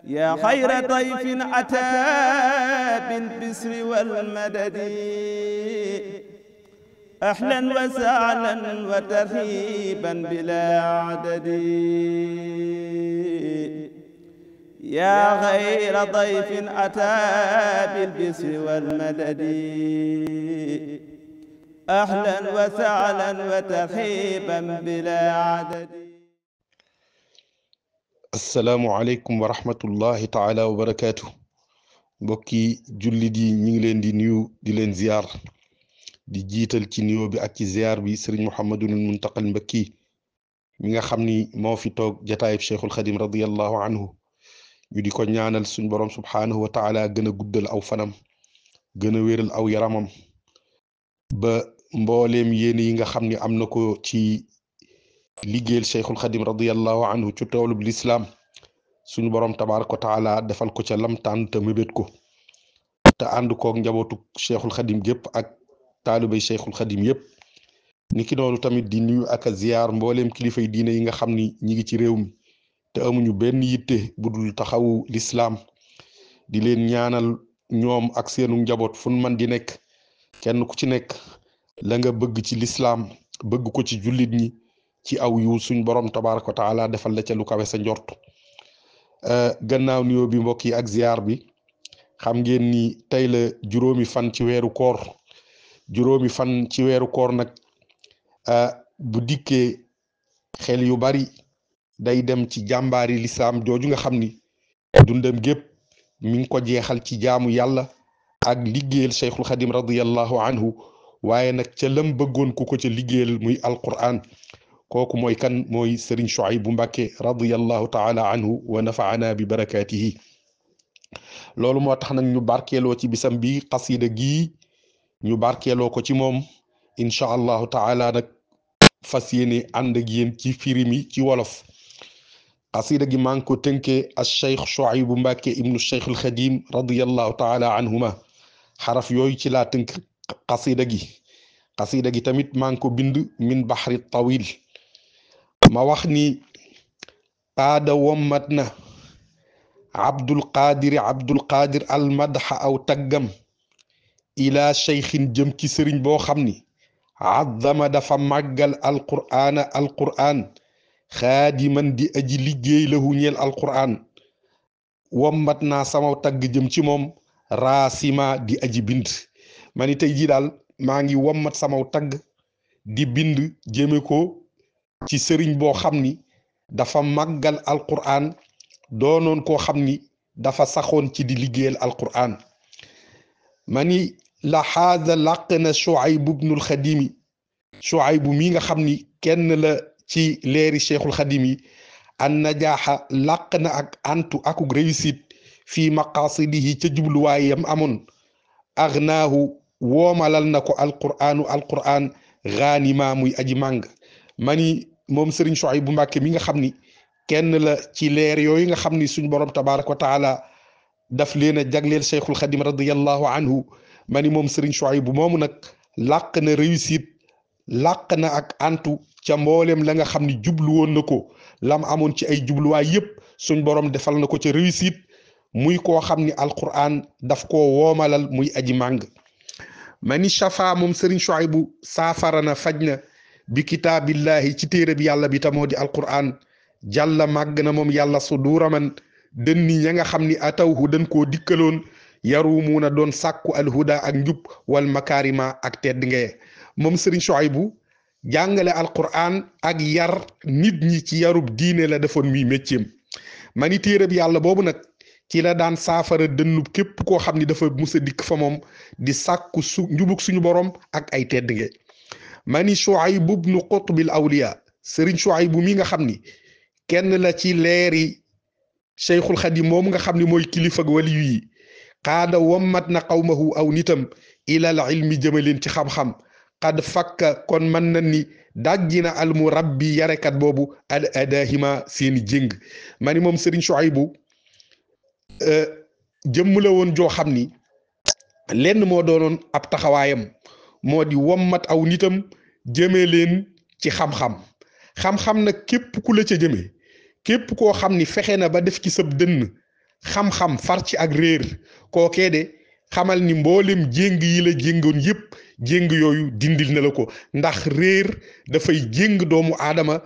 yaa xayra dayfin ataa bil bisri wal madadi ahlan wa sahlan wa tarhiiban bilaa adadi yaa xayra dayfin ataa bil bisri wal madadi ahlan wa sahlan wa tarhiiban bilaa adadi. asalaamualeykum wa rahmatullahi taala wa barakaatu. mbokki jullit yi ñu ngi leen di nuyu di leen ziar di jiital ci nuyoo bi ak ci ziar bi sëriñ Mouhamadul Muntaqal Mbakki mi nga xam ni moo fi toog jataayib Cheikhul Xadim radiyallahu anhu ñu di ko ñaanal suñ borom subhaanahu wa taala gën a guddal aw fanam gën a wéral aw yaramam ba mbooleem yéen yi nga xam ni am na ko ci liggéeyal Cheikhul Xadim radiyallahu anhu ci toolub lislaam suñu borom tabaaraka wa taala defal ko ca lamtaan te mébét ko te ànd koog njabootu Cheikhul Xadim gépp ak taalibay Cheikhul Xadim yépp niki noonu tamit di nuyu ak a ziyaar mbooleem kilifay diine yi nga xam ni ñi ngi ci réew mi te amuñu benn yitte bu dul taxawu lislaam di leen ñaanal ñoom ak seenu njaboot fun man di nekk kenn ku ci nekk la nga bëgg ci lislaam bëgg ko ci jullit ñi ci aw yu suñ borom tabaaraka wa taala defal la ca lu kawe sa njort gannaaw nuyoo bi mbokk yi ak ziar bi xam ngeen ni tey la juróomi fan ci weeru koor nag bu dikkee xel yu bari day dem ci jàmbaari lislaam jooju nga xam ni dundam gépp mi ngi ko jeexal ci jaamu yàlla ak liggéeyal Cheikhul Xadim radiyallahu anhu waaye nag ca lam bëggoon ku ko ca liggéeyal muy Alqur'an kooku mooy kan mooy Serigne Souhaïbou Mbacké radiyallahu taala anhu wa nafaana bi barakaatihi loolu moo tax nag ñu barkeeloo ci bisam bi xasida gii ñu barkeeloo ko ci moom incha allahu taala nag fas yéene ànd ak yéen ci firimi ci wolof xasida gi maa ngi ko tënkee al cheikh Souhaïbou Mbacké ibnu cheikh al Xadim radiyallahu taala anhuma xaraf yooyu ci laa tënk xasida gi tamit maa ngi ko bind min baxri tawil ma wax ni qaada wommat na abdul qadir almadxa aw taggam ila cheikhin jëm ci sëriñ boo xam ni azzama dafa màggal alqur'an xaadiman di aji liggéey lahu ñeel alqur'an wommat naa sama tagg jëm ci moom raasima di aji bind ma ni tey jii daal maa ngi wommat sama tagg di bind jëme ko ci sëriñ boo xam ni dafa màggal alqur'an doonoon koo xam ni dafa saxoon ci di liggéeyal alqur'an ma ni la xaada làq na Souhaïbou ibnul Xadimi Souhaïbou mi nga xam ni kenn la ci leeri Cheikhul Xadim yi an najaaxa làq na ak antu akuk réussite fii maqasidihi ca jubluwaayam amoon agnaahu woomalal na ko alqur'an ghanima muy aji màng mani moom Serigne Souhaïbou Mbacké mi nga xam ni kenn la ci leer yooyu nga xam ni suñ borom tabaaraka wa taala daf leen a jagleel Cheikhul Xadim radiyallahu anhu mani moom Serigne Souhaïbou moomu nag làq na réussite làq na ak antu ca mboolem la nga xam ni jublu woon na ko lam amoon ci ay jubluwaay yépp suñ borom defal na ko ca réussite muy koo xam ni alqur'an daf koo woomalal muy aji màng mani shafa moom Serigne Souhaïbou saafara na faj na bi kitaabillahi ci téere bi yàlla bi tamoo di alqur'an jàlla màgg na moom yàlla suduura man dënni ña nga xam ni atawhu dañ koo dikkaloon yarumuuna doon sàkku alhuda ak njub wal makarima ak tedd ngee moom Serigne Souhaïbou jàngale alqur'an ak yar nit ñi ci yarub diine la defoon muy métier ma ni téere bi yàlla boobu nag ci la daan saafara dënnub képp koo xam ni dafa musa dikk fa moom di sàkku njubug suñu borom ak ay tedd ngee mani Souhaïbou ibnu qutbil awliya Serigne Souhaïbou mi nga xam ni kenn la ci leeri Cheikhul Xadim moom nga xam ni mooy kilifa waliyu yi qaada wommat na qawmahu aw nitam ilal ilmi jëmaleen ci xam-xam qad fakka kon mën na ni dajjina almurabbi yarekat boobu al adahima seeni jéng mani moom Serigne Souhaïbou jëmm la woon joo xam ni lenn moo doonoon ab taxawaayam moo di wommat aw nitam jëmee leen ci xam-xam xam-xam nag képp ku la ca jëmee képp koo xam ni fexe na ba def ci sab dënn xam-xam far ci ak réer kookee de xamal ni mboolem jéng yi la jéngoon yépp jéng yooyu dindil na la ko ndax réer dafay jéng doomu aadama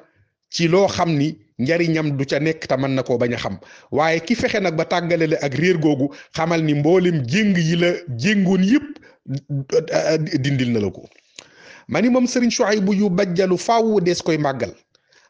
ci loo xam ni njariñam du ca nekk te mën na koo bañ a xam waaye ki fexe nag ba tàggale la ak réer googu xamal ni mboolem jéng yi la jéngoon yépp dindil na la ko ma ni moom Serigne Souhaïbou yu bajjalu faaw des koy màggal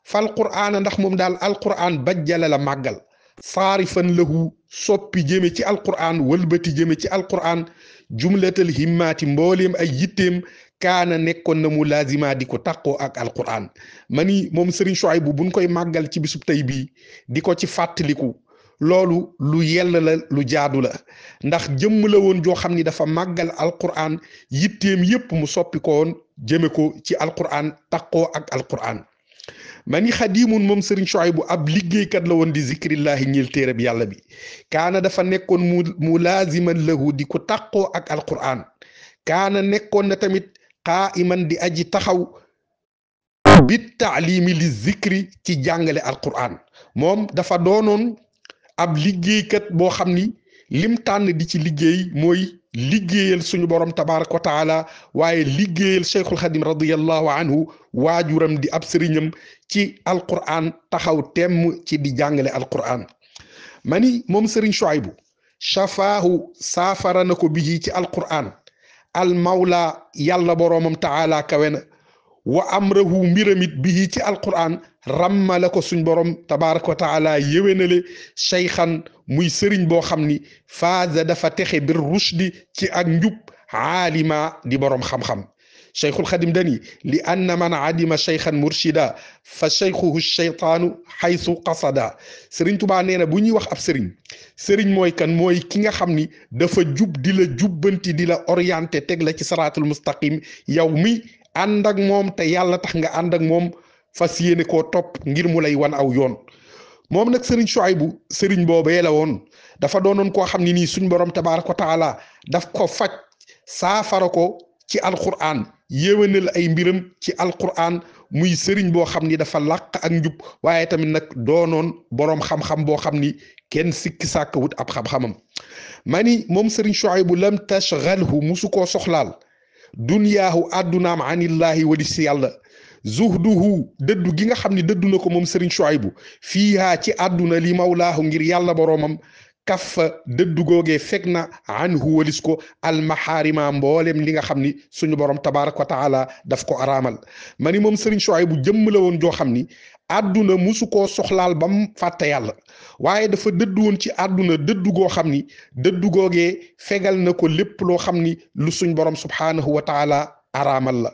fal qur'aana ndax moom daal alqur'aan bajjala la màggal saarifan lahu soppi jëme ci alqur'aan wëlbati jëme ci alqur'aan jumlatal himmaati mbooleem ay yitteem kaana nekkoon na mu laazima di ko taqoo ak alqur'aan ma ni moom Serigne Souhaïbou buñ koy màggal ci bisub tey bii di ko ci fàttaliku loolu lu yell la lu jaadu la ndax jëmm la woon joo xam ni dafa màggal alqur'aan yitteem yépp mu soppi ko woon jëme ko ci alqur'aan taqoo ak alqur'aan ma ni xadiimun moom Serigne Souhaïbou ab liggéeykat la woon di zikrillahi ñeel téereb yàlla bi kaana dafa nekkoon mu laaziman lahu di ko taqoo ak alqur'aan kaana nekkoon na tamit qaa'iman di aji taxaw bit taalimi li zikri ci jàngale alqur'aan moom dafa doonoon ab liggéeykat boo xam ni lim tànn di ci liggéey mooy liggéeyal suñu borom tabaraka wa taala waaye liggéeyal cheikhul xadim radiallahu anhu waajuram di ab sëriñam ci alqur'aan taxaw temm ci di jàngale alqur'aan ma ni moom Serigne Souhaïbou shafaahu saafara na ko bihi ci alqur'aan al mawla yàlla boroomam taala kawe na wa amrahu mbiramit bihi ci alqur'aan ramma la ko suñ borom tabaraka wa taala yéwénale cheykhan muy sëriñ boo xam ni faaza dafa texe bir rushdi ci ak njub aalima di boroom xam-xam cheikhul xadim dani li anna man adima cheykhan murshida fa cheykhuhu cheytaanu xaysu qasada sëriñ tubaa nee na bu ñuy wax ab sëriñ mooy kan mooy ki nga xam ni dafa jub di la jubbanti di la orienté teg la ci saraatul mustaqim yow mi ànd ak moom te yàlla tax nga ànd ak moom fas yéene koo topp ngir mu lay wan aw yoon moom nag Serigne Souhaïbou sëriñ boobee la woon dafa doonoon koo xam ne nii suñ borom tabaaraka wa taala daf ko faj saafara ko ci alqur'aan yéwénal ay mbiram ci alqur'aan muy sëriñ boo xam ni dafa làq ak njub waaye tamit nag doonoon boroom xam-xam boo xam ni kenn sikki sàkk wut ab xam-xamam ma ni moom Serigne Souhaïbou lam tashghalhu musu koo soxlaal dunyaahu addunaam anillahi wali si yàlla zuhduhu dëddu gi nga xam ne dëddu na ko moom Serigne Souhaïbou fiihaa ci àdduna li mawlaahu ngir yàlla boroomam kaffa dëddu googee fekk na anhu walis ko almaharima mboolem li nga xam ni suñu borom tabaraka wa taala daf ko araamal ma ni moom Serigne Souhaïbou jëmm la woon joo xam ni àdduna musu koo soxlaal ba mu fàtte yàlla waaye dafa dëddu woon ci àdduna dëddu goo xam ni dëddu googee fegal na ko lépp loo xam ni lu suñ borom subhaanahu wa taala araamal la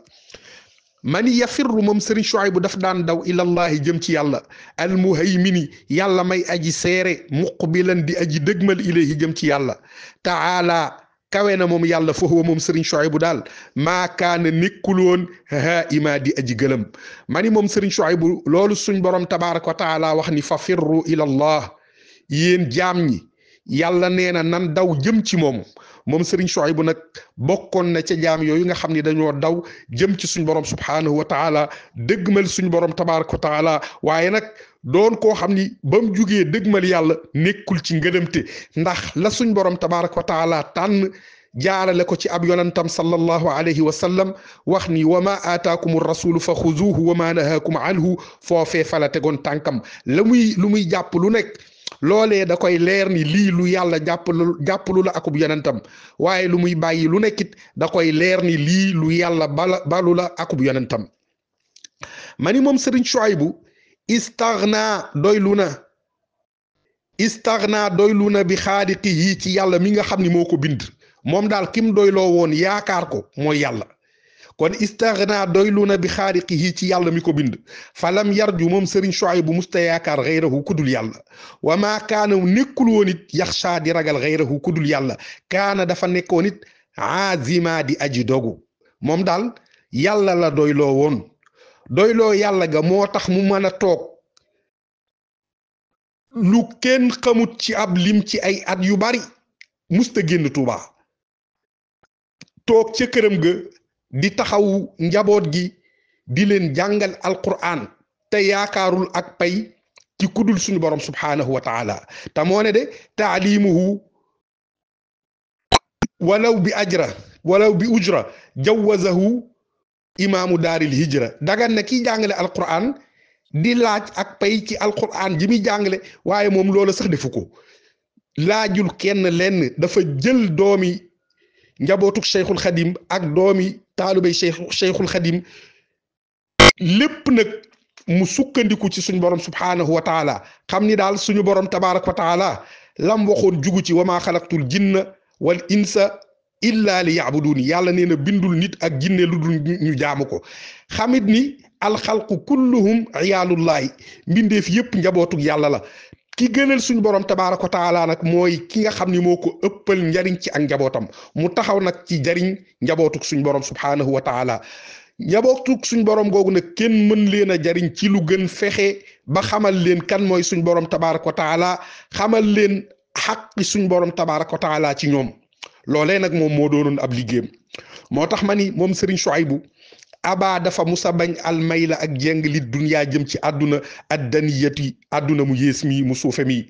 mani yafirru moom Serigne Souhaïbou daf daan daw ilallahi jëm ci yàlla almuhaymini yàlla may aji seere muqbilan di aji dëgmal ilayhi jëm ci yàlla taala kawe na moom yàlla fa huwa moom Serigne Souhaïbou daal maa kaana nekkuloon haa ima di aji gëlëm mani moom Serigne Souhaïbou loolu suñ borom tabaraka wa taala wax ni fa firru ilallah yéen jaam ñi yàlla nee na nan daw jëm ci moom Serigne Souhaïbou nag bokkoon na ca jaam yooyu nga xam ne dañoo daw jëm ci suñ borom subhaanahu wa taala dëggmal suñ borom tabaraka wa taala waaye nag doon koo xam ni ba mu jugee dëggmal yàlla nekkul ci ngëlëmte ndax la suñ borom tabaraka wa taala tànn jaarale ko ci ab yonantam sallallahu alayhi wa sallam wax ni wa ma aataakum rasulu fa xuzuuhu wa ma nahaakum anhu foofee fala tegoon tànkam lu muy jàpp lu nekk loolee da koy leer ni lii lu yàlla jàppalu la akub yonentam waaye lu muy bàyyi lu nekkit da koy leer ni lii lu yàlla balu la akub yonentam ma ni moom Serigne Souhaïbou istaghna doylu na bi xaaliqihi ci yàlla mi nga xam ni moo ko bind moom daal kim doyloo woon yaakaar ko mooy yàlla kon istaghna doylu na bi xaaliqihi ci yàlla mi ko bind falam yarju moom Serigne Souhaïbou musta yaakaar xayrahu kudul yàlla wa maa kaana nekkul woon it yaxsha di ragal xayrahu kudul yàlla kaana dafa nekkoon it azima di aji dogu moom daal yàlla la doyloo woon doyloo yàlla ga moo tax mu mën a toog lu kenn xamut ci ab lim ci ay at yu bari musta génn Tuuba toog ca këram ga di taxawu njaboot gi di leen jàngal alquran te yaakaarul ak pay ci kudul suñu borom subhanahu wa taala te moo ne de taalimuhu walaw bi ujra jawazahu imaamu daaril hijra dagan na kiy jàngale alquran di laaj ak pay ci alquran ji muy jàngale waaye moom loola sax defu ko laajul kenn lenn dafa jël doomi njabootuk cheikhul xadim ak doomi taalubay cheikhul xadim lépp nag mu sukkandiku ci suñu borom subhanahu wa taala xam ni daal suñu borom tabaaraka wa taala lam waxoon jugu ci wa maa xalaqtul jinna wal insa illa li yaabuduuni yàlla nee na bindul nit ak jinne lu dul ñu jaamu ko xamit ni alxalqu kulluhum iyaalullahi mbindeef yépp njabootug yàlla la ki gënal suñu borom tabaaraka wa taala nag mooy ki nga xam ni moo ko ëppal njariñ ci ak njabootam mu taxaw nag ci jariñ njabootug suñu borom subhanahu wa taala njabootug suñ borom googu nag kenn mën leen a jariñ ci lu gën fexe ba xamal leen kan mooy suñ borom tabaaraka wa taala xamal leen xaqi suñ borom tabaaraka wa taala ci ñoom loolee nag moom moo doonoon ab liggéeyam moo tax ma ni moom Serigne Souhaïbou aba dafa musa bañ almayla ak jéng li dunyaa jëm ci àdduna addaniyati àdduna mu yées mi mu suufe mi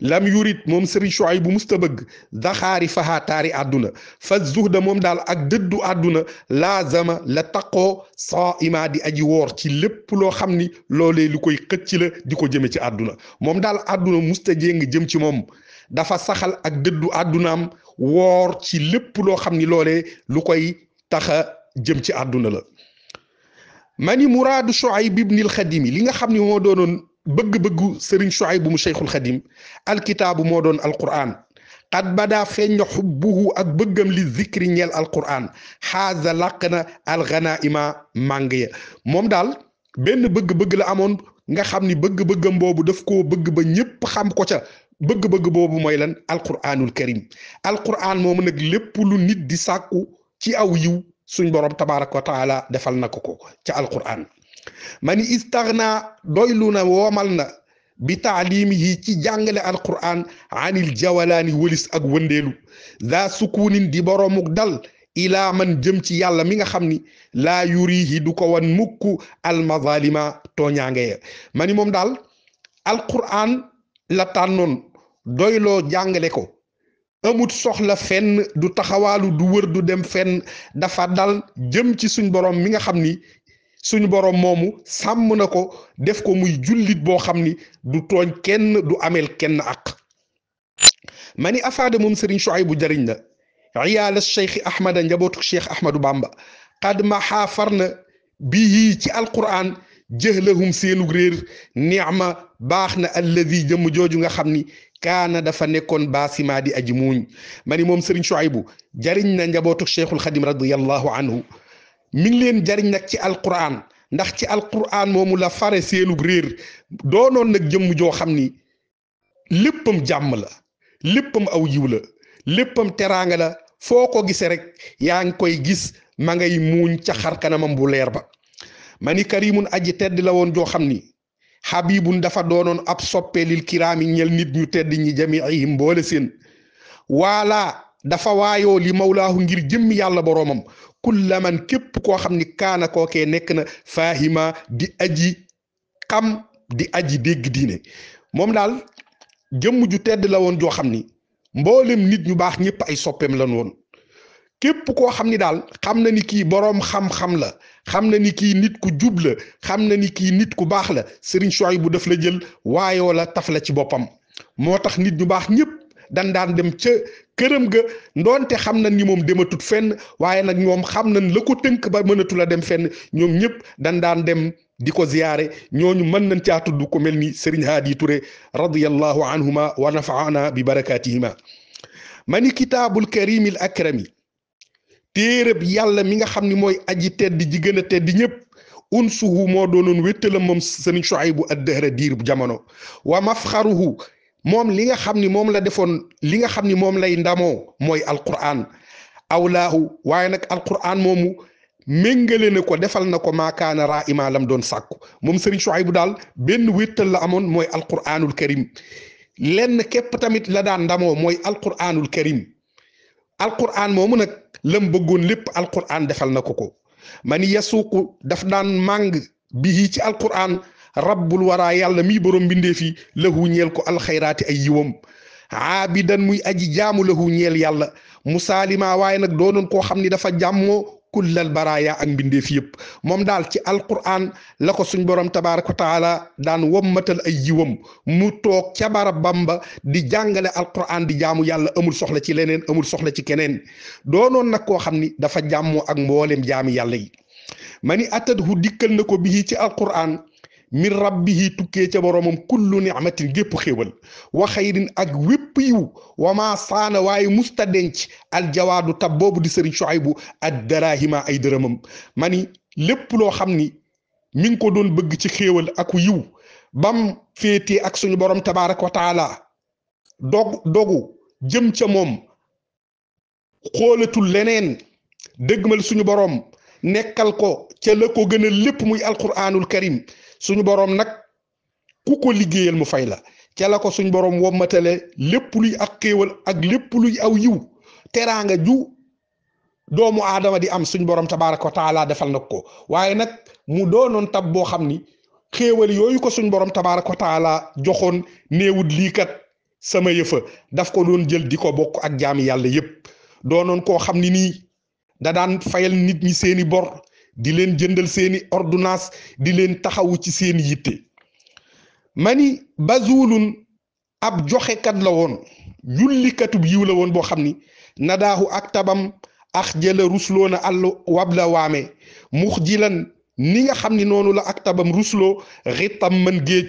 lam yurit moom Serigne Souhaïbou musta bëgg daxaari fahaa taari àdduna fa zuhda moom daal ak dëddu àdduna laazama la taqoo saima di aji woor ci lépp loo xam ni loolee lu koy xëcc la di ko jëme ci àdduna moom daal àdduna musta jéng jëm ci moom dafa saxal ak dëddu àddunaam woor ci lépp loo xam ni loolee lu koy taxa jëm ci àdduna la mani muraadu Souhaïb ibnil Xadimi li nga xam ni moo doonoon bëgg-bëggu Serigne Souhaïbou mu Cheikhul Xadim alkitaabu moo doon alquran qad badaa feeñ na xubbuhu ak bëggam li zikri ñeel alquran xaaza làq na alganaima màng ya moom daal benn bëgg-bëgg la amoon nga xam ni bëgg-bëggam boobu daf koo bëgg ba ñépp xam ko ca bëgg-bëgg boobu mooy lan alquranul karim alquran moomu nag lépp lu nit di sàkku ci aw yiw suñ borom tabaaraka wa taala defal na ko ca alquran mani istaghna doylu na woomal na bi taalimihi ci jàngale alquran anil jawalaani wëlis ak wëndeelu za sukunin di boromuk dal ilaa man jëm ci yàlla mi nga xam ni laa yurihi du ko wan mukk almazalima tooñaange ya mani moom daal alquran la tànnoon doyloo jàngale ko amut soxla fenn du taxawaalu du wër du dem fenn dafa dal jëm ci suñ borom mi nga xam ni suñu borom moomu sàmm na ko def ko muy jullit boo xam ni du tooñ kenn du amel kenn ak ma ni afaada moom Serigne Souhaïbou jariñ na iyaala cheikh ahmada njabootu cheikh ahmadou bamba qad ma xaafar na bii ci alquran jëhlahum seenug réer ni'ma baax na alladi jëmm jooju nga xam ni kaana dafa nekkoon baasima di aji muuñ ma ni moom Serigne Souhaïbou jariñ na njabootu cheikhul xadim radiyallahu anhu mi ngi leen jariñ nag ci alquran ndax ci alquran moomu la fare seenug réer doonoon nag jëmm joo xam ni léppam jàmm la léppam aw yiw la léppam teraanga la foo ko gisee rek yaa ngi koy gis ma ngay muuñ ca xar kanamam bu leer ba ma ni karimun aji tedd la woon joo xam ni habibun dafa doonoon ab soppelil kiraami ñel nit ñu tedd ñi jamiihim mboole seen waala dafa waayoo li mawlaahu ngir jëmmi yàlla boroomam kulla man képp koo xam ni kaana kookee nekk na faahima di aji xam di aji dégg diine moom daal jëmm ju tedd la woon joo xam ni mboolem nit ñu baax ñëpp ay soppeem lan woon képp koo xam ni daal xam na ni kii boroom xam-xam la xam na ni kii nit ku jub la xam na ni kii nit ku baax la Serigne Souhaïbou daf la jël waayoo la taf la ci boppam moo tax nit ñu baax ñëpp dan daan dem ca këram ga ndoonte xam nañ ni moom dematut fenn waaye nag ñoom xam nañ la ko tënk ba mënatu la dem fenn ñoom ñëpp dan daan dem di ko ziyaare ñooñu mën nañ caa tudd ko mel ni Serigne Hadi Touré radiyallahu anhuma wa nafaana bi barakatihima mani kitaabul karimil akrami téereb yàlla mi nga xam ni mooy aji tedd ji gën a tedd ñëpp unsuhu moo doonoon wéttalam moom Serigne Souhaïbou ad-dahra diir bu jamono wa mafxaruhu moom li nga xam ni moom la defoon li nga xam ni moom lay ndamoo mooy alquran awlaahu waaye nag alquran moomu méngale na ko defal na ko maakaana raa ima lam doon sàkku moom Serigne Souhaïbou daal benn wéttal la amoon mooy alquranul karim lenn képp tamit la daan ndamoo mooy alquranul karim alquran moomu nag lam bëggoon lépp alquran defal na ko ko mani yasuuqu daf daan màng bii ci alquran rabbul wara yàlla mii borom mbindee fi lahu ñeel ko alxayraati ay yiwam aabidan muy aji jaamu lahu ñeel yàlla musaalima waaye nag doonoon koo xam ni dafa jàmmoo kullal baraaya ak mbindeef yëpp moom daal ci alquran la ko suñ borom tabaaraka wa taala daan wommatal ay yiwam mu toog ca barabam ba di jàngale alquran di jaamu yàlla amul soxla ci leneen amul soxla ci keneen doonoon nag koo xam ni dafa jàmmoo ak mboolem jaami yàlla yi ma ni atadhu dikkal na ko bii ci alquran min rabbihi tukkee ca boromam kullu nicmatin gépp xéewal wa xayrin ak wépp yiw wa maa saana waaye musta denc aljawaadu tab boobu di sëriñ Shuaybu ad darahima ay dërëmam ma ni lépp loo xam ni mi ngi ko doon bëgg ci xéewal ak yiw bam féetee ak suñu borom tabaraka wa taala dogu jëm ca moom xoolatul leneen dëggmal suñu borom nekkal ko ca la ko gën a lépp muy alquranul karim suñu borom nag ku ko liggéeyal mu fay la ca la ko suñu borom wommatale lépp luy ak xéewal ak lépp luy aw yiw teraanga ju doomu aadama di am suñu borom tabaraka wa taala defal na ko waaye nag mu doonoon tab boo xam ni xéewal yooyu ko suñu borom tabaraka wa taala joxoon néewut lii kat sama yëfa daf ko doon jël di ko bokk ak jaami yàlla yépp doonoon koo xam ni nii da daan fayal nit ñi seeni bor di leen jëndal seeni ordonnance di leen taxawu ci seeni yitte mani bazulun ab joxekat la woon jullikatub yiw la woon boo xam ni nadaahu ak tabam ax jëla rusloona àll wabla waame mux jilan ni nga xam ni noonu la ak tabam rusloo xitam mën géej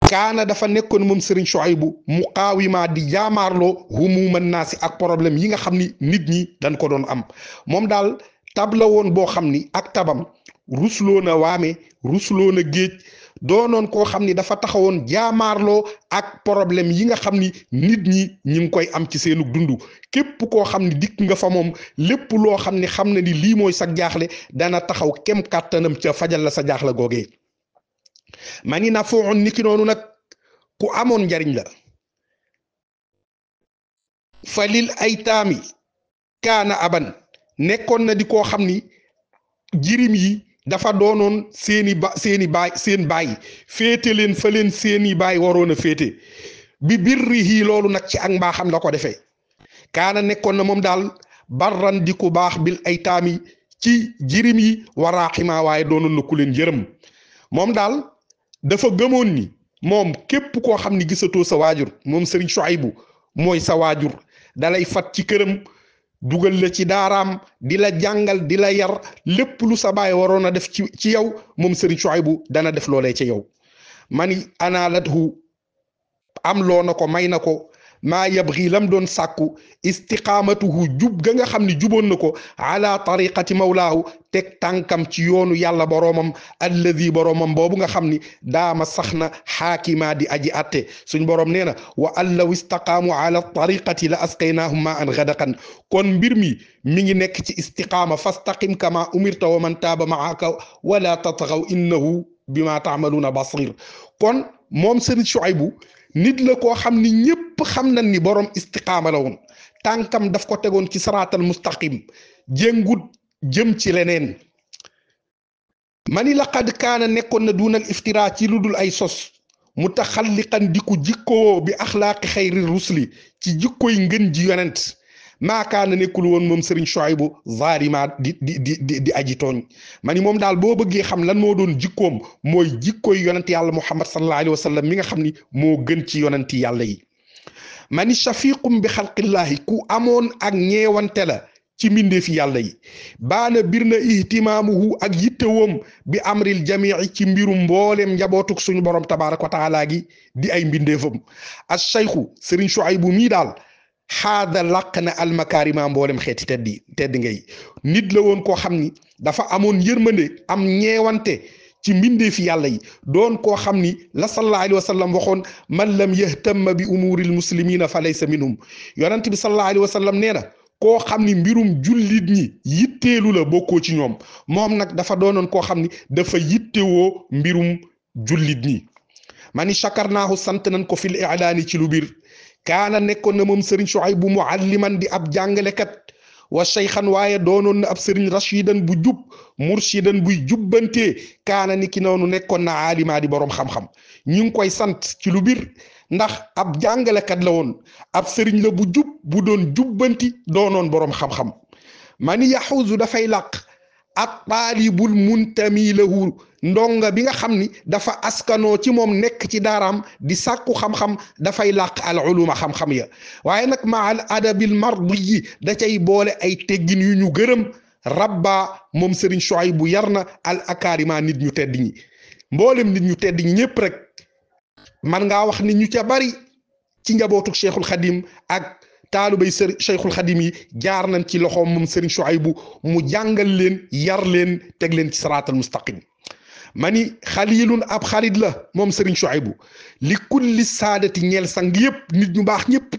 kaana dafa nekkoon moom Serigne Shuaybu muqaawima di jaamaarloo humuman naasi ak problème yi nga xam ni nit ñi dañ ko doon am moom daal tab la woon boo xam ni ak tabam rusloo na waame rusloo na géej doonoon koo xam ni dafa taxawoon jaamaarloo ak problème yi nga xam ni nit ñi ngi koy am ci seenu dund képp koo xam ni dikk nga fa moom lépp loo xam ni xam na ni lii mooy sa jaaxle dana taxaw kem kàttanam ca fajal la sa jaaxle googee mani na fooxoon niki noonu nag ku amoon njariñ la falil aytaami kaana aban nekkoon na di koo xam ni jirim yi dafa doonoon seen baay féete leen fa leen seeni baay waroon a féete bi birrihi loolu nag ci ak mbaaxam la ko defee kaana nekkoon na moom daal barran di ku baax bil aytaami ci jirim yi waraaxima waaye doonoon na ku leen yërëm moom daal dafa gëmoon ni moom képp koo xam ni gisatoo sa waajur moom Serigne Shuaybu mooy sa waajur dalay fat ci këram dugal la ci daaraam di la jàngal di la yar lépp lu sa baay waroon a def ci yow moom Serigne Shuaybu dana def loolee ci yow mani analathu am loo na ko may na ko maa yabgi lam doon sàkku istiqaamatuhu jub ga nga xam ni juboon na ko ala tariqati mawlaahu teg tànkam ci yoonu yàlla boroomam alladi boroomam boobu nga xam ni daama sax na xaakima di aji atte suñ boroom nee na wa an law istaqaamu ala tariqati la asqaynaahum ma an gadaqan kon mbir mi ngi nekk ci istiqaama fastaqim kama umirta wa man taaba maaka wala tatgaw innahu bima taamaluuna basir kon moom Serigne Shuaybu nit la koo xam ni ñépp xam nañ ni borom istiqaama la woon tànkam daf ko tegoon ci saraatal mustaqim jéngut jëm ci leneen mani laqad kaana nekkoon na duunal iftira ci lu dul ay sos mutaxalliqan di ko jikkoo bi axlaaqi xayri rusli ci jikkoy ngën ji yonent maakaana nekkul woon moom Serigne Shuaybu zaalima di aji tooñ mani moom daal boo bëggee xam lan moo doon jikkoom mooy jikkoy yonent yàlla Muhammad sallallahu alayhi wa sallam mi nga xam ni moo gën ci yonenti yàlla yi mani shafiqum bi xalqillahi ku amoon ak ñeewante la ci mbindeefi yàlla yi baana bir na ihtimaamuhu ak yittewoom bi amril jamii ci mbirum mbooleem njabootuk suñu borom tabaraka wa taala gi di ay mbindeefam as cheikhu Serigne Shuaybu mii daal xaada làq na almakarima mboolem xeeti tedd ngay nit la woon koo xam ni dafa amoon yërmande am ñeewante ci mbindeefi yàlla yi doon koo xam ni la sallallahu alayhi wa sallam waxoon man lam yahtamma bi umuril muslimina fa laysa minhum yonent bi sallallahu alayhi wa sallam nee na koo xam ni mbirum jullit ñi yitteelu la bokkoo ci ñoom moom nag dafa doonoon koo xam ni dafa yittewoo mbirum jullit ñi mani chakarnaahu sant nañ ko fil i'laani ci lu bir kaana nekkoon na moom Serigne Shuaybu mualliman di ab jàngalekat wa cheykhan waaye doonoon na ab sëriñ rashidan bu jub murshidan buy jubbantee kaana ni ki noonu nekkoon na aalimaa di boroom xam-xam ñu ngi koy sant ci lu bir ndax ab jàngalekat la woon ab sëriñ la bu jub bu doon jubbanti doonoon boroom xam-xam mani yaxuusu dafay làq ak taalibul muntami lahu ndonga bi nga xam ni dafa askanoo ci moom nekk ci daaraam di sàkku xam-xam dafay làq al uluma xam-xam ya waaye nag ma al adabil mardi yi da cay boole ay teggin yu ñu gërëm rabba moom Serigne Souhaïbou yar na al akarima nit ñu tedd ñi mboolem nit ñu tedd ñi ñëpp rek man ngaa wax ni ñu ca bari ci njabootu Cheikhul Khadim ak taalubay Cheikhul Khadim yi jaar nañ ci loxoom moom Serigne Souhaïbou mu jàngal leen yar leen teg leen ci siraatal mustaqim mani xalilun ab xarit la moom Serigne Souhaïbou li kulli saadati ñeel sang yëpp nit ñu baax ñëpp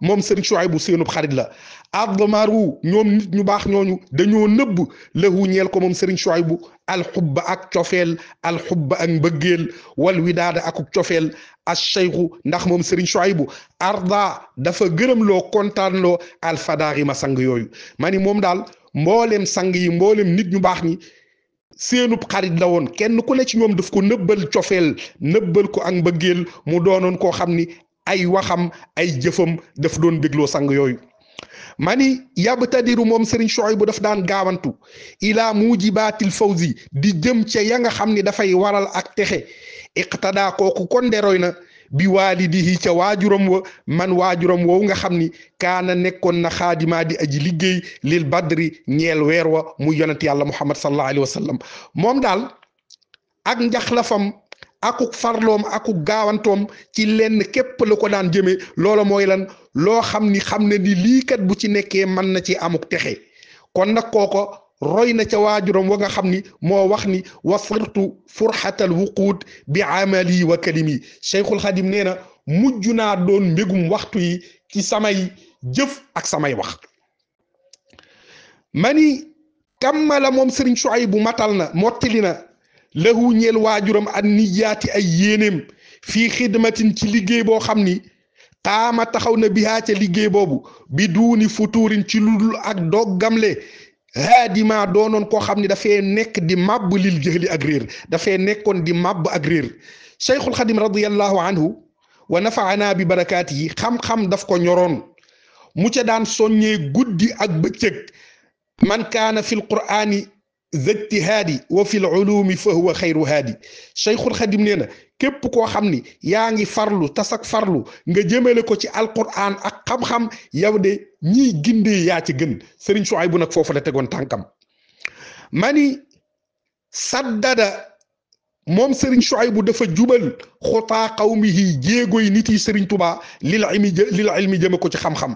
moom Serigne Souhaïbou seenub xarit la admaru ñoom nit ñu baax ñooñu dañoo nëbb lahu ñeel ko moom Serigne Souhaïbou alxubba ak cofeel alxubba ak mbëggeel wal widaada akuk cofeel acheikhu ndax moom Serigne Souhaïbou arda dafa gërëm loo kontaan loo alfadaari ma sang yooyu mani moom daal mboolem sang yi mboolem nit ñu baax ñi seenub xarit la woon kenn ku ne ci ñoom daf ko nëbbal cofeel nëbbal ko ak mbëggeel mu doonoon koo xam ni ay waxam ay jëfam daf doon bégloo sang yooyu mani yabtadiru moom Serigne Souhaïbou daf daan gaawantu ila mujibatil fawzi di jëm ca ya nga xam ni dafay waral ak texe iqtada kooku kon deroy na bi waalidihi ca waajuram wa man waajuram woowu nga xam ni kaana nekkoon na xaadimaa di aji liggéey lil badri ñeel weer wa mu yonent yàlla muhammad sallallahu alayhi wa sallam moom daal ak njaxlafam akuk farloom akuk gaawantoom ci lenn képp la ko daan jëmee loola mooy lan loo xam ne ni lii kat bu ci nekkee mën na ci amuk texe kon nag kooko roy na ca waajuram wa nga xam ni moo wax ni wasirtu furxatal wuquud bi amali wa kalimi Cheikhul Xadim nee na mujj naa doon mbégum waxtu yi ci samay jëf ak samay wax mani kammala moom Serigne Souhaïbou matal na mottali na lahu ñeel waajuram an niyaati ay yéenéem fii xidmatin ci liggéey boo xam ni xaama taxaw na bihaa ca liggéey boobu bi duuni futuurin ci ludul ak doggamle haadima doonoon koo xam ni dafay nekk di màbb lil jëhli ak réer dafay nekkoon di màbb ak réer Cheikhul Xadim radiyallahu anhu wa nafaana bi barakaati yi xam-xam daf ko ñoroon mu ca daan soññee guddi ak bëccëg man kaana fil qur'aani zijtihaadi wa fil ulumi fa huwa xayru haadi Cheikhul Xadim nee na képp koo xam ni yaa ngi farlu tasak farlu nga jëmale ko ci alquran ak xam-xam yow de ñiy gindee yaa ci gën Serigne Souhaïbou nag foofu la tegoon tànkam mani saddada moom Serigne Souhaïbou dafa jubal xutaa qawmihi jéegoy nit yi Serigne Touba lil ilmi jëme ko ci xam-xam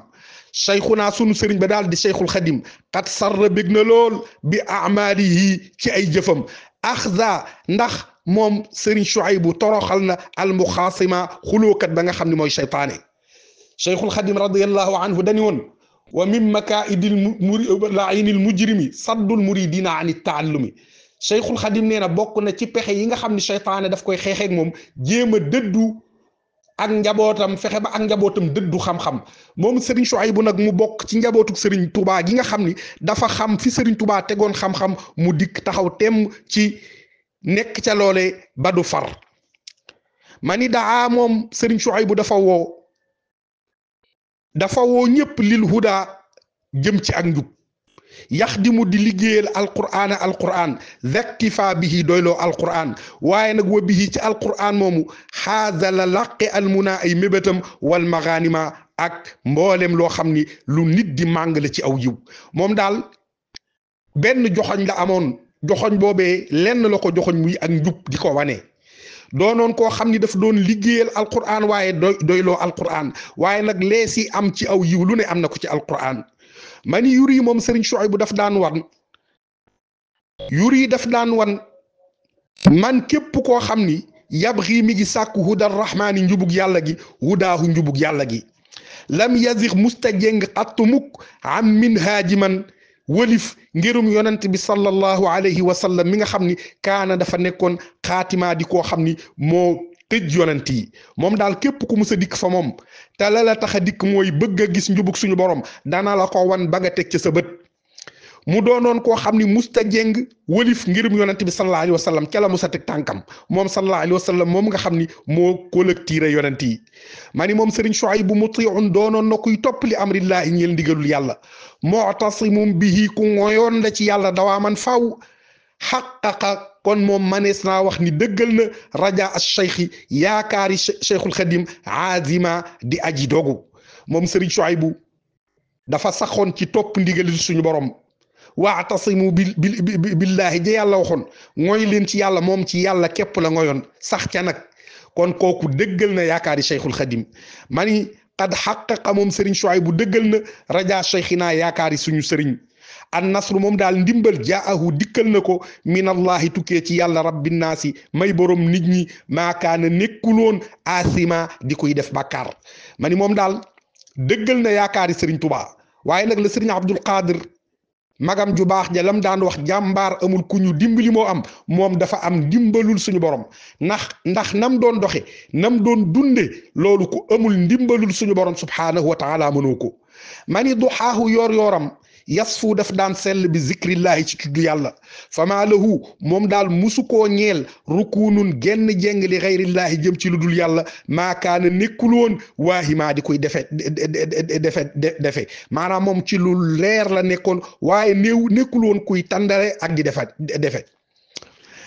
cheikhuna sunu sëriñ ba daal di cheikhul xadim kat sarra bég na lool bi amalihi ci ay jëfam axza ndax moom Serigne Souhaïbou toroxal na almuxaasima xulookat ba nga xam ne mooy cheytaane cheikhul xadim radiyallahu anhu dani woon wa min makaidil lainil mujrimi saddul muridina an taallumi cheikhul xadim nee na bokk na ci pexe yi nga xam ne cheytaane daf koy xeexeeg moom jéem a dëddu ak njabootam fexe ba ak njabootam dëddu xam-xam moom Serigne Souhaïbou nag mu bokk ci njabootuk Serigne Touba gi nga xam ni dafa xam fi Serigne Touba tegoon xam-xam mu dikk taxaw temm ci nekk ca loole ba du far mani daa moom Serigne Souhaïbou dafa woo ñëpp lil huda jëm ci ak njub yaxdimu di liggéeyal alquran zaktifa bihi doyloo alquran waaye nag wa bihi ci alquran moomu xaaza la laqe almuna ay mébétam wal maganima ak mboolem loo xam ni lu nit di màng la ci aw yiw moom daal benn joxoñ la amoon joxoñ boobee lenn la ko joxoñ muy ak njub di ko wane doonoon koo xam ni daf doon liggéeyal alquran waaye doyloo alquran waaye nag leesi am ci aw yiw lu ne am na ko ci alquran mani yuri moom Serigne Souhaïbou daf daan wan man képp koo xam ni yabxi mi ngi sàkku hudar rahmaani njubug yàlla gi hudaahu njubug yàlla gi lam yazix musta jéng xattu mukk am min haajiman wëlif ngirum yonent bi sallallahu alayhi wa sallam mi nga xam ni kaana dafa nekkoon xaatimaa di koo xam ni moo tëj yonent yi moom daal képp ku mus a dikk fa moom te la tax a dikk mooy bëgg a gis njubug suñu borom dana la ko wan ba nga teg ci sa bët mu doonoon koo xam ni musta jéng wëlif ngirum yonent bi sallallahu alayhi wa sallam ca la musa teg tànkam moom sallallahu alayhi wa sallam moom nga xam ni moo collecté yonent yi ma ni moom Sëriñ Shuaybu mutiun doonoon na kuy topp li amrillahi ñeel ndigalul yàlla mu'tasimum bihi ku ngoyoon la ci yàlla dawaa man faw xaqaqa kon moom manees naa wax ni dëggal na raja as cheikhi yaakaari cheikhul xadim azima di aji dogu moom Sëriñ Shuaybu dafa saxoon ci topp ndigalil suñu borom waatasimu billahi ja yàlla waxoon mooy leen ci yàlla moom ci yàlla képp la ngoyoon sax ca nag kon kooku dëggal na yaakaari cheikhul xadim mani qad xaqaqa moom Sëriñ Shuaybu dëggal na raja cheikhina yaakaari suñu sëriñ an nasru moom daal ndimbal jaahu dikkal na ko min allahi tukkee ci yàlla rabbin naasi may borom nit ñi maakaana nekkuloon asima di koy def bàkkaar ma ni moom daal dëggal na yaakaari Sëriñ Tuubaa waaye nag la Sëriñ Abdul Qadir magam ju baax ja lam daan wax jàmbaar amul ku ñu dimbali moo am moom dafa am ndimbalul suñu borom ndax nam doon doxe nam doon dunde loolu ku amul ndimbalul suñu borom subhaanahu wa taala mënoo ko mani duxaahu yor-yoram yasfu daf daan sell bi zikrillahi ci tudd yàlla fama lahu moom daal musu koo ñeel rukunun genn jeng li xayrillahi jëm ci lu dul yàlla maakaana nekkul woon waahimaa di koy defe maanaam moom ci lu leer la nekkoon waaye nekkul woon kuy tàndare ak di defe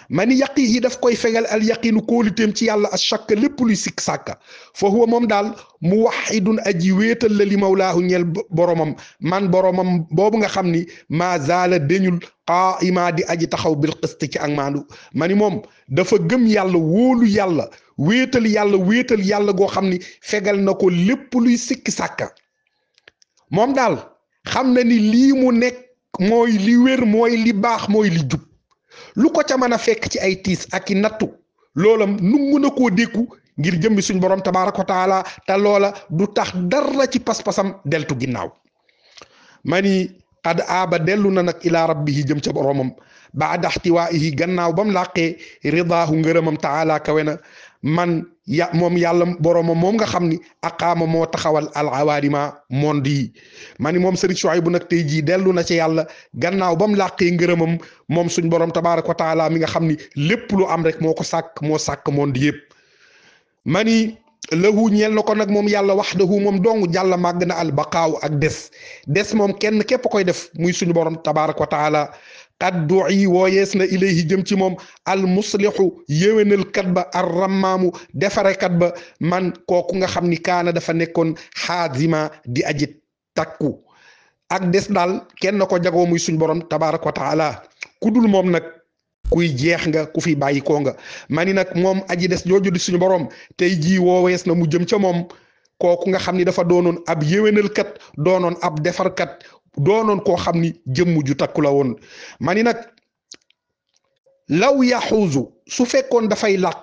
mani yaqihi daf koy fegal al yaqinu kóoliteem ci yàlla as shakka lépp luy sikk sàkka fa huwa moom daal muwahidun aji wéetal la li mawlaahu ñeel boromam man boromam boobu nga xam ni maa zaala deñul qaa'ima di aji taxaw bil qist ci ak maandu mani moom dafa gëm yàlla wóolu yàlla wéetal yàlla goo xam ni fegal na ko lépp luy sikki sàkka moom daal xam na ni lii mu nekk mooy li wér mooy li baax mooy li jub lu ko ca mën a fekk ci ay tiis ak i nattu loolam nu mën a koo dékku ngir jëmmi suñ borom tabaaraka wa taala te loola du tax dara ci pas-pasam deltu ginnaaw mani qad aaba dellu na nag ilaa rabbihi jëm ca boromam baada ihtiwaa'ihi gannaaw bam làqee ridaahu ngërëmam taala kawe na man moom yàlla boromam moom nga xam ni aqaama moo taxawal al awaarima monde yi ma ni moom Sëriñ Shuaybu nag tey jii dellu na ci yàlla gannaaw ba mu làqee ngërëmam moom suñ borom tabaaraka wa taala mi nga xam ni lépp lu am rek moo ko sàkk monde yëpp ma ni lahu ñeel na ko nag moom yàlla wahdahu moom dong jàlla màgg na al baqaaw ak des moom kenn képp koy def muy suñu borom tabaaraka wa taala qad du'i wooyees na ilayhi jëm ci moom al muslihu yéwénal kat ba ar rammaamu defarekat ba man kooku nga xam ni kaana dafa nekkoon xaazima di aji takku ak des daal kenn ko jagoo muy suñ borom tabaaraka wa taala ku dul moom nag kuy jeex nga ku fi bàyyi koo nga mani nag moom aji des jooju di suñu borom tey jii woowees na mu jëm ca moom kooku nga xam ni dafa doonoon ab yéwénal kat doonoon ab defarkat doonoon koo xam ni jëmm ju takku la woon ma ni nag law yaxuusu su fekkoon dafay làq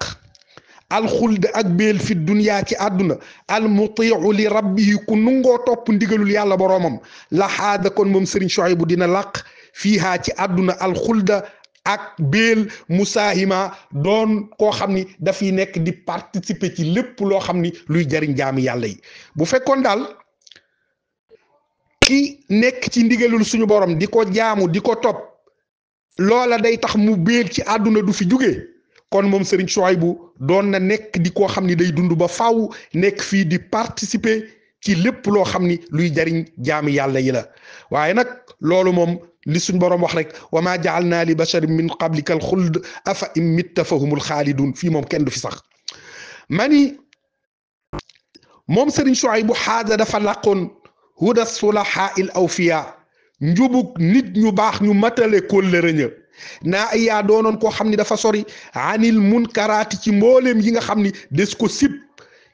alxuld ak béel fi dunya ci àdduna almutiu li rabbihi ku nungoo topp ndigalul yàlla boroomam la xaada kon moom Sëriñ Shuaybu dina làq fiihaa ci àdduna alxulda ak béel musaahima doon koo xam ni dafiy nekk di participer ci lépp loo xam ni luy jariñ jaami yàlla yi bu fekkoon daal ki nekk ci ndigalul suñu borom di ko jaamu di ko topp loola day tax mu béel ci àdduna du fi jóge kon moom Sëriñ Shuaybu doon na nekk di koo xam ni day dund ba faaw nekk fii di participer ci lépp loo xam ni luy jariñ jaami yàlla yi la waaye nag loolu moom li suñ borom wax rek wa ma ja'alna li basharin min qablika al xuld afa in mitta fahumul xaalidun fii moom kenn du fi sax mani moom Sëriñ Shuaybu xaada dafa làqoon huda sulaha il awfiya njubug nit ñu baax ñu matale kóllëre ña naa yaa doonoon koo xam ni dafa sori anil munkaraati ci mbooleem yi nga xam ni des ko sib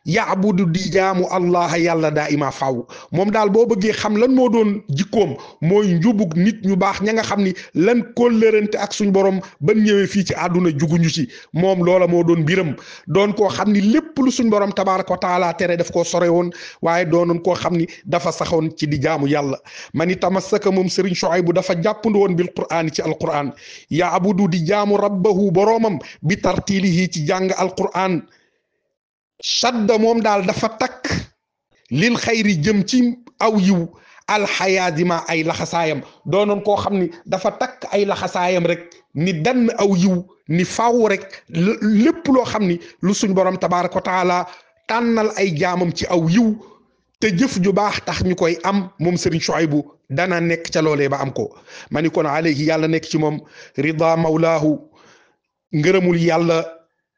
yaabudu di jaamu allah yàlla daa ima faw moom daal boo bëggee xam lan moo doon jikkoom mooy njubug nit ñu baax ña nga xam ni lan kóllërante ak suñ borom ban ñëwee fii ci àdduna juguñu ci moom loola moo doon mbiram doon koo xam ni lépp lu suñ borom tabaaraka wa taala tere daf koo sore woon waaye doonoon koo xam ni dafa saxoon ci di jaamu yàlla mani tamassaka moom Sëriñ Shuaybu dafa jàppand woon bil qur'aan ci alqur'aan yaabudu di jaamu rabbahu boroomam bi tartilihi ci jàng alqur'aan shadda moom daal dafa takk lil xayri jëm ci aw yiw alxayaadima ay laxasaayam doonoon koo xam ni dafa takk ay laxasaayam rek ni dann aw yiw ni faw rek lépp loo xam ni lu suñ borom tabaaraka wa taala tànnal ay jaamam ci aw yiw te jëf ju baax tax ñu koy am moom Serigne Souhaïbou dana nekk ca loolee ba am ko ma ni kon alayhi yàlla nekk ci moom rida mawlaahu ngërëmul yàlla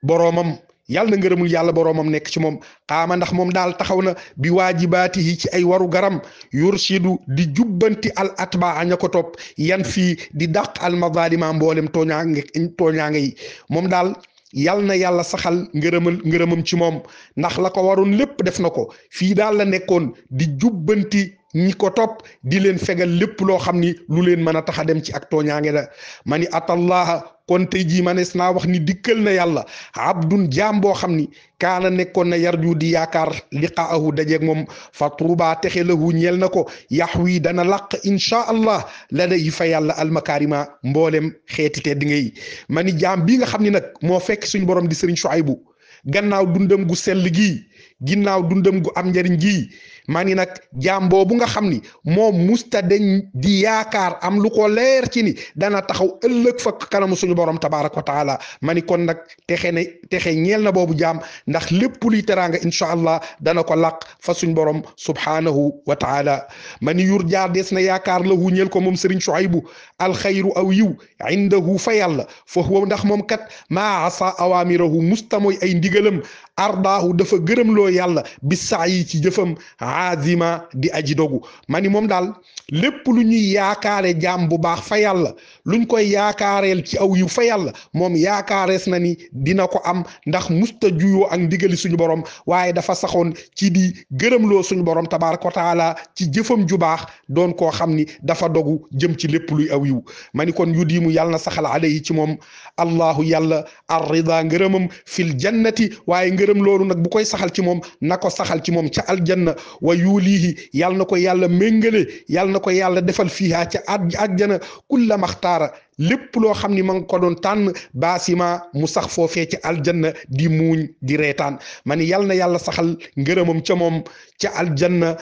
boroomam yàlla na ngërëmul yàlla boroomam nekk ci moom xaama ndax moom daal taxaw na bi waajibaatihi ci ay waru garam yurshidu di jubbanti al atbaa ña ko topp yan fii di dàq al mazalima mboolem tooñaange yi moom daal yal na yàlla saxal ngërëmam ci moom ndax la ko waroon lépp def na ko fii daal la nekkoon di jubbanti ñi ko topp di leen fegal lépp loo xam ni lu leen mën a tax a dem ci ak tooñaange la ma ni atallaha kon tey jii manees naa wax ni dikkal na yàlla abdun jaam boo xam ni kaana nekkoon na yarju di yaakaar liqaahu dajeeg moom fa tuuba texe lahu ñeel na ko yaxwi dana laq inchaa allah la day fa yàlla almakarima mboolem xeeti te di ngay ma ni jaam bii nga xam ni nag moo fekk suñ borom di Serigne Souhaïbou gannaaw dundam gu sell gii ginnaaw dundam gu am njariñ gii maa ni nag jaam boobu nga xam ni moom musta deñ di yaakaar am lu ko leer ci ni dana taxaw ëllëg fa kanamu suñu borom tabaaraka wa taala ma ni kon nag texe ñeel na boobu jaam ndax lépp luy teraanga incha allah dana ko laq fa suñ borom subhaanahu wa taala ma ni yur jaar des na yaakaar la hu ñeel ko moom Serigne Souhaïbou alxayru aw yiw indahu fa yàlla fa huwa ndax moom kat maa asa awaamirahu musta mooy ay ndigalam ardaahu dafa gërëmloo yàlla bi saa yi ci jëfam azima di aji dogu ma ni moom daal lépp lu ñuy yaakaare jaam bu baax fa yàlla luñ koy yaakaareel ci aw yu fa yàlla moom yaakaarees na ni dina ko am ndax musta juyoo ak ndigali suñu borom waaye dafa saxoon ci di gërëmloo suñu borom tabaaraka wa taala ci jëfam ju baax doon koo xam ni dafa dogu jëm ci lépp luy aw yiw ma ni kon yu diimu yàlla na saxal alayhi ci moom allahu yàlla arrida ngërëmam fil jannati waaye ngërëm loolu nag bu koy saxal ci moom na ko saxal ci moom ca aljanna wa yuulihi yàlla na ko yàlla méngale yàlla na ko yàlla defal fiiha ca àjjana kulla maxtaara lépp loo xam ni ma ngi ko doon tànn baasima mu sax foofee ci aljanna di muuñ di reetaan ma ni yàlla na yàlla saxal ngërëmam ca moom ca aljanna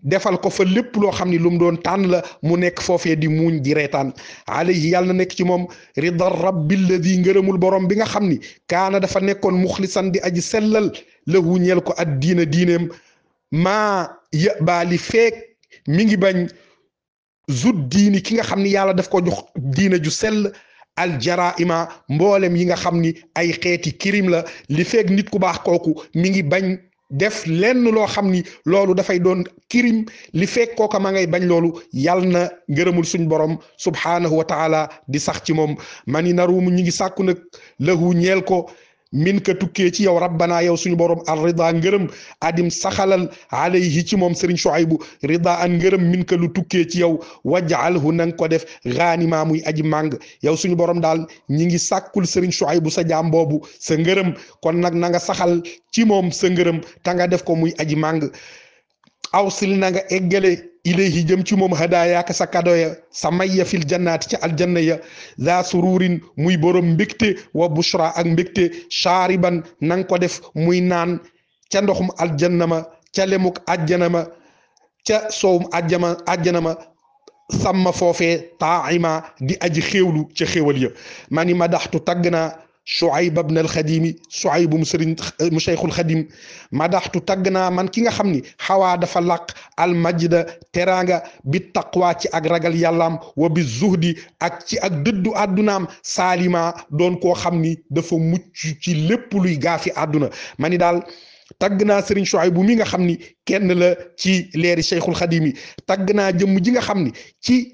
defal ko fa lépp loo xam ni lu mu doon tànn la mu nekk foofee di muuñ di reetaan alayhi yàlla na nekk ci moom rida rabbi alladi ngërëmul borom bi nga xam ni kaana dafa nekkoon muxlisan di aji sellal lahu ñeel ko ad diina diineem maa yëbaali feek mi ngi bañ zut diini ki nga xam ni yàlla daf ko jox diina ju sell aljaraima mboolem yi nga xam ni ay xeeti kirim la li feek nit ku baax kooku mi ngi bañ def lenn loo xam ni loolu dafay doon kirim li fekk kooka ma ngay bañ loolu yal na ngërëmul suñ borom subhaanahu wa taala di sax ci moom mani narumu ñi ngi sàkku nag lahu ñeel ko min ka tukkee ci yow rabbana yow suñu borom ar rida ngërëm adim saxalal alayhi ci moom Serigne Souhaïbou rida an ngërëm min ka lu tukkee ci yow waj'alhu nanga ko def ghanima muy aji màng yow suñu borom daal ñi ngi sàkkul Serigne Souhaïbou sa jaam boobu sa ngërëm kon nag na nga saxal ci moom sa ngërëm ta nga def ko muy aji màng awsil na nga eggale ilayhi jëm ci moom hadayaaka sa kado ya sa mayya fil jannaati ci aljanna ya za sururin muy borom mbégte wa bushra ak mbégte shaariban nang ko def muy naan ca ndoxum aljanna ma ca lemuk àjjana ma ca soowum àjjana ma sàmma foofee taima di aji xéewlu ca xéewal ya mani madaxtu tagg naa Souhaïb ibn al-Xadimi Souhaïb mu sëriñ mu Cheikhul Xadim madaxtu tagg naa man ki nga xam ni xawaa dafa làq almajda teraanga bi taqwa ci ak ragal yàllaam wa bi zuhdi ak ci ak dëddu àddunaam saalima doon koo xam ni dafa mucc ci lépp luy gaafi àdduna ma ni daal tagg naa Serigne Souhaïbou mi nga xam ni kenn la ci leeri Cheikhul Xadim yi tagg naa jëmm ji nga xam ni ci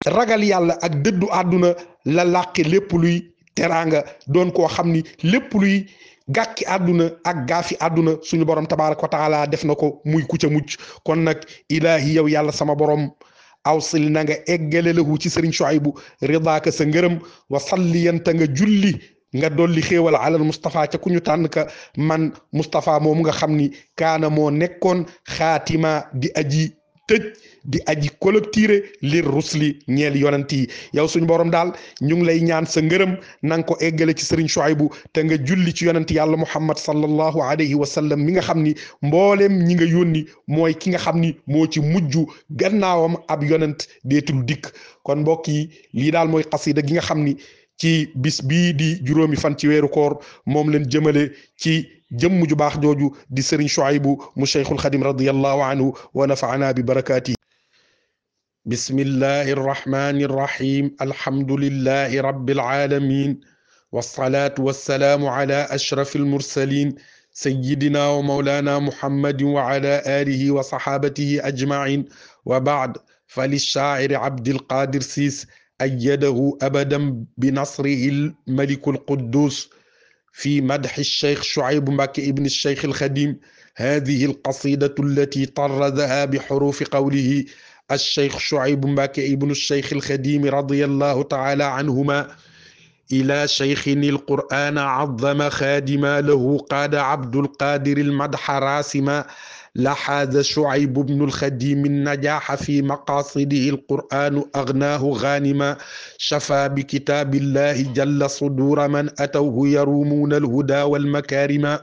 ragal yàlla ak dëddu àdduna la làqi lépp luy teraanga doon koo xam ni lépp luy gàkki àdduna ak gaafi àdduna suñu borom tabaaraka wa taala def na ko muy ku ca mucc kon nag ilaahi yow yàlla sama borom awsil na nga eggale lahu ci Serigne Souhaïbou ridaaka sa ngërëm wa salliyanta nga julli nga dolli xéewal alal Moustapha ca ku ñu tànn ka man Moustapha moomu nga xam ni kaana moo nekkoon xaatima di aji tëj di aji collecté lir rusli ñeel yonent yi yow suñu borom daal ñu ngi lay ñaan sa ngërëm na nga ko eggale ci Serigne Souhaïbou te nga julli ci yonent yàlla Muhammad sallallahu alayhi wa sallam mi nga xam ni mboolem ñi nga yónni mooy ki nga xam ni moo ci mujj gannaawam ab yonent deetul dikk kon mbokk yi lii daal mooy xasida gi nga xam ni ci bis bii di juróomi fan ci weeru koor moom leen jëmale ci jëmm ju baax jooju di Serigne Souhaïbou mu Cheikhul Khadim radiyallahu anhu wa nafaana bi barakaati bismillahi arrahmani arrahim alhamdulillahi rabbil alamin wassalatu wassalamu ala ashrafil mursalin sayyidina wa mawlana muhammadin wa ala alihi wa sahabatihi ajma'in wa ba'd فللشاعر عبد القادر سيس أيده أبدا بنصره الملك القدوس في مدح الشيخ شعيب مكي ابن الشيخ الخديم هذه القصيدة التي طردها بحروف قوله الشيخ شعيب مكي ابن الشيخ الخديم رضي الله تعالى عنهما إلى شيخ القرآن عظم خادما له قاد عبد القادر المدح راسما لحاز شعيب بن الخديم النجاح في مقاصده القرآن أغناه غانما شفى بكتاب الله جل صدور من أتوه يرومون الهدى والمكارم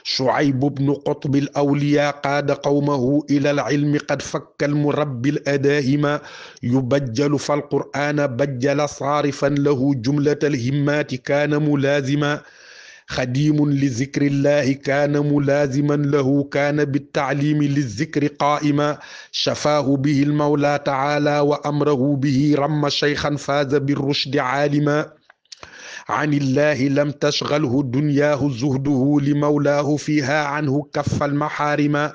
شعيب بن قطب الأولياء قاد قومه إلى العلم قد فك المربي الأداهم يبجل فالقرآن بجل صارفا له جملة الهمات كان ملازما خديم لذكر الله كان ملازما له كان بالتعليم للذكر قائما شفاه به المولى تعالى وأمره به رم شيخا فاز بالرشد عالما عن الله لم تشغله دنياه زهده لمولاه فيها عنه كف المحارم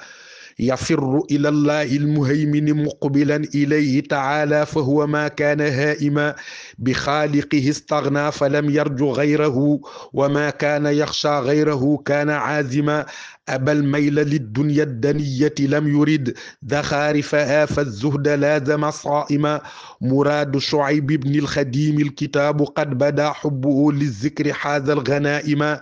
يفر إلى الله المهيمن مقبلا إليه تعالى فهو ما كان هائما بخالقه استغنى فلم يرج غيره وما كان يخشى غيره كان عازما أبى الميل للدنيا الدنية لم يرد ذخارفها فالزهد لازم صائما مراد شعيب بن الخديم الكتاب قد بدا حبه للذكر حاز الغنائم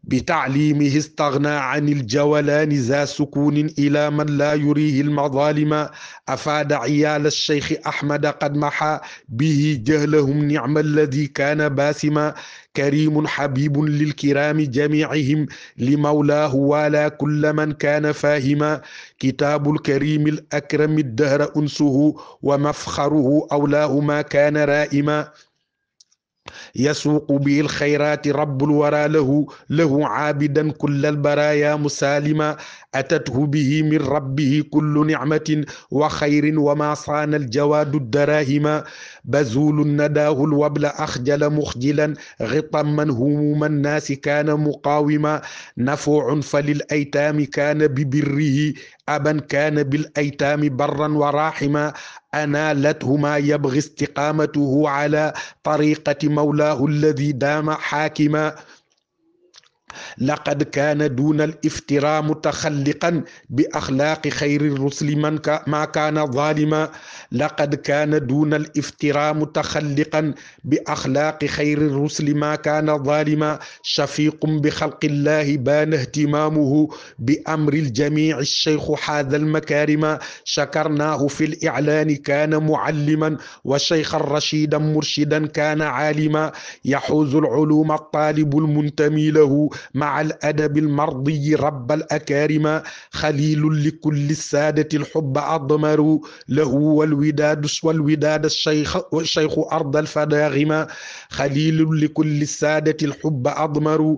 بتعليمه استغنى عن الجولان ذا سكون إلى من لا يريه المظالم أفاد عيال الشيخ أحمد قد محى به جهلهم نعم الذي كان باسما كريم حبيب للكرام جميعهم لمولاه ولا كل من كان فاهما كتاب الكريم الأكرم الدهر أنسه ومفخره أولاه ما كان رائما يسوق به الخيرات رب الورى له عابدا كل البرايا مسالما أتته به من ربه كل نعمة وخير وما صان الجواد الدراهم بزول نداه الوبل أخجل مخجلا غطما هموم الناس كان مقاوما نفوع فللأيتام كان ببره أبا كان بالأيتام برا وراحما أنالته ما يبغي استقامته على طريقة مولاه الذي دام حاكما لقد كان دون الافتراء متخلقا بأخلاق خير الرسل ما كان ظالما لقد كان دون الافتراء متخلقا بأخلاق خير الرسل ما كان ظالما شفيق بخلق الله بان اهتمامه بأمر الجميع الشيخ حاذ المكارم شكرناه في الإعلان كان معلما وشيخا رشيدا مرشدا كان عالما يحوز العلوم الطالب المنتمي له مع الأدب المرضي رب الأكارم خليل لكل السادة الحب أضمر له والوداد الشيخ أرض الفداغم خليل لكل السادة الحب أضمر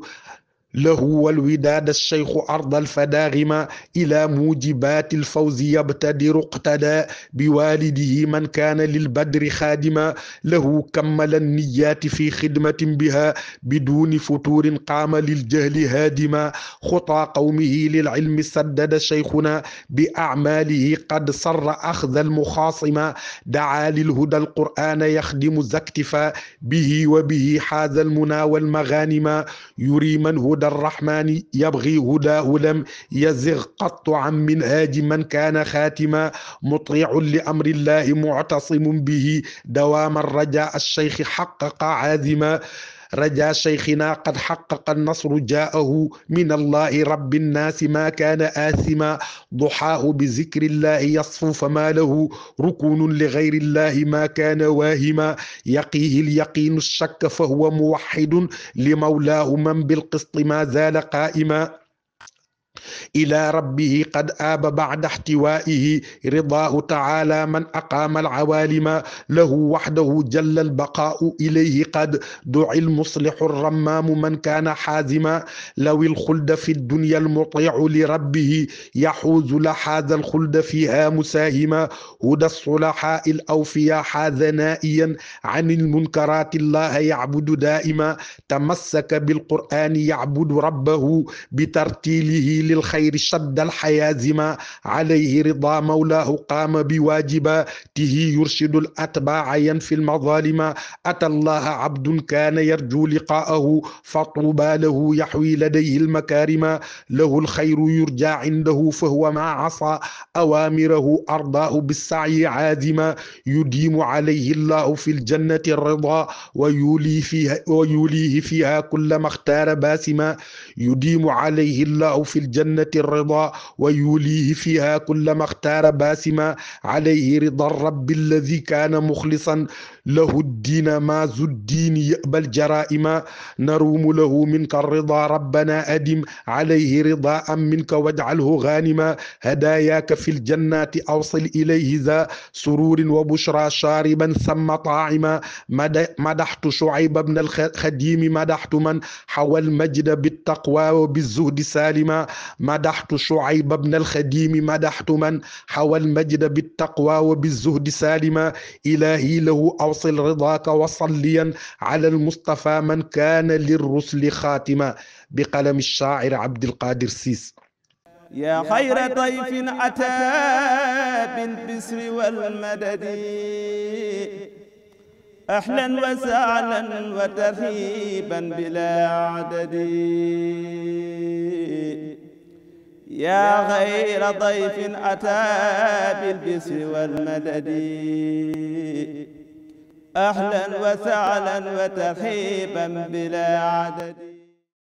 له والوداد الشيخ أرض الفداغم إلى موجبات الفوز يبتدر اقتدى بوالده من كان للبدر خادما له كمل النيات في خدمة بها بدون فتور قام للجهل هادما خطى قومه للعلم سدد شيخنا بأعماله قد صر أخذ المخاصم دعا للهدى القرآن يخدم زكتفا به وبه حاز المنى والمغانم يري من هدى الرحمن يبغي هداه لم يزغ قط عن منهاج من كان خاتما مطيع لأمر الله معتصم به دوام الرجاء الشيخ حقق عازما رجا شيخنا قد حقق النصر جاءه من الله رب الناس ما كان آثما ضحاه بذكر الله يصفو فما له ركون لغير الله ما كان واهما يقيه اليقين الشك فهو موحد لمولاه من بالقسط ما زال قائما إلى ربه قد آب بعد احتوائه رضاه تعالى من أقام العوالم له وحده جل البقاء إليه قد دعي المصلح الرمام من كان حازما لو الخلد في الدنيا المطيع لربه يحوز لحاز الخلد فيها مساهما هدى الصلحاء الأوفياء حاز نائيا عن المنكرات الله يعبد دائما تمسك بالقرآن يعبد ربه بترتيله للخير شد الحيازم عليه رضا مولاه قام بواجباته يرشد الأتباع ينفي المظالم أتى الله عبد كان يرجو لقاءه فطوبى له يحوي لديه المكارم له الخير يرجى عنده فهو ما عصى أوامره أرضاه بالسعي عازما يديم عليه الله في الجنة الرضا ويوليه فيها كلما اختار باسما يديم عليه الله في الجنة الرضا ويوليه فيها كلما اختار باسما عليه رضا الرب الذي كان مخلصا له الدين ما ذو الدين يقبل الجرائم نروم له منك الرضا ربنا أدم عليه رضاء منك واجعله غانما هداياك في الجنات أوصل إليه ذا سرور وبشرى شاربا ثم طاعما مدحت شعيب بن الخديم مدحت من حوى المجد بالتقوى وبالزهد سالما مدحت شعيب بن الخديم مدحت من حوى المجد بالتقوى وبالزهد سالما إلهي له أوصل رضاك وصليا على المصطفى من كان للرسل خاتما بقلم الشاعر عبد القادر سيس يا خير ضيف أتى بالبسر والمدد أهلا وسهلا وترحيبا بلا عدد يا غير ضيف أتى بالبسر والمدد أهلا وسهلا وترحيبا بلا عدد